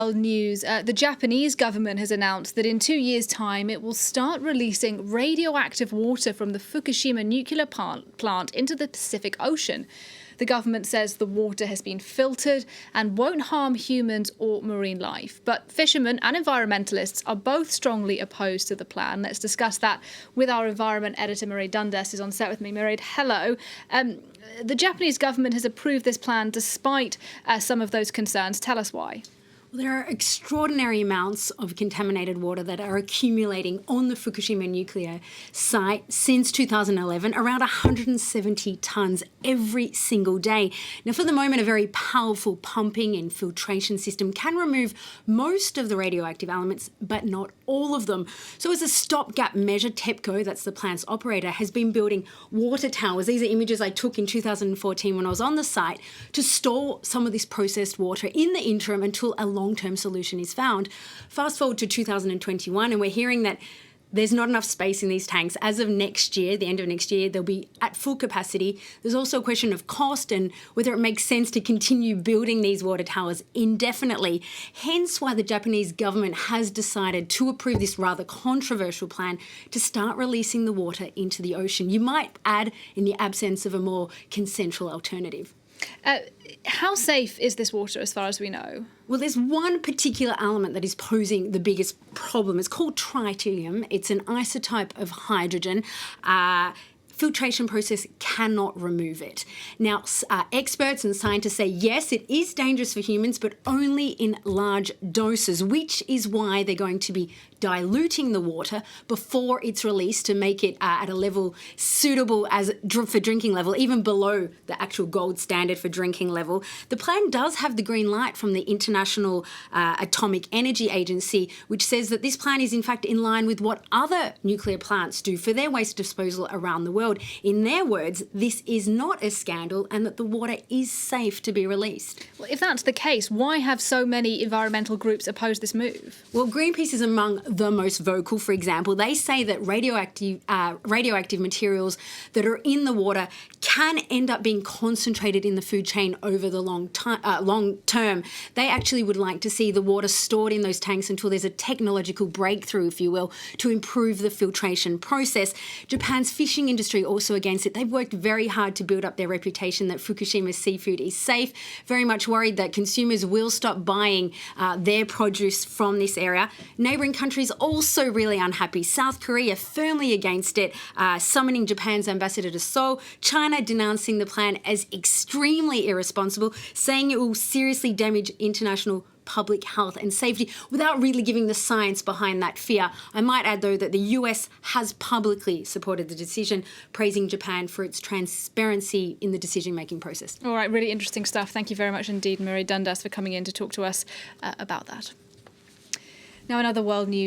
News. The Japanese government has announced that in 2 years' time it will start releasing radioactive water from the Fukushima nuclear plant into the Pacific Ocean. The government says the water has been filtered and won't harm humans or marine life. But fishermen and environmentalists are both strongly opposed to the plan. Let's discuss that with our environment editor, Mairead Dundas, who's on set with me. Mairead, hello. The Japanese government has approved this plan despite some of those concerns. Tell us why. Well, there are extraordinary amounts of contaminated water that are accumulating on the Fukushima nuclear site since 2011, around 170 tonnes every single day. Now, for the moment, a very powerful pumping and filtration system can remove most of the radioactive elements, but not all of them. So as a stopgap measure, TEPCO, that's the plant's operator, has been building water towers. These are images I took in 2014 when I was on the site to store some of this processed water in the interim until a long-term solution is found. Fast forward to 2021 and we're hearing that there's not enough space in these tanks. As of next year, the end of next year, they'll be at full capacity. There's also a question of cost and whether it makes sense to continue building these water towers indefinitely. Hence why the Japanese government has decided to approve this rather controversial plan to start releasing the water into the ocean. You might add, in the absence of a more consensual alternative. How safe is this water as far as we know? Well, there's one particular element that is posing the biggest problem. It's called tritium. It's an isotope of hydrogen. Filtration process cannot remove it. Now, experts and scientists say, yes, it is dangerous for humans, but only in large doses, which is why they're going to be diluting the water before it's released to make it at a level suitable for drinking level, even below the actual gold standard for drinking level. The plan does have the green light from the International Atomic Energy Agency, which says that this plan is in fact in line with what other nuclear plants do for their waste disposal around the world. In their words, this is not a scandal and that the water is safe to be released. Well, if that's the case, why have so many environmental groups opposed this move? Well, Greenpeace is among the most vocal. For example, they say that radioactive materials that are in the water can end up being concentrated in the food chain over the long term. They actually would like to see the water stored in those tanks until there's a technological breakthrough, if you will, to improve the filtration process. Japan's fishing industry also against it. They've worked very hard to build up their reputation that Fukushima seafood is safe, very much worried that consumers will stop buying their produce from this area. Neighbouring countries also really unhappy. South Korea firmly against it, summoning Japan's ambassador to Seoul. China denouncing the plan as extremely irresponsible, saying it will seriously damage international public health and safety without really giving the science behind that fear. I might add, though, that the US has publicly supported the decision, praising Japan for its transparency in the decision-making process. All right, really interesting stuff. Thank you very much indeed, Mairead Dundas, for coming in to talk to us about that. Now, another world news.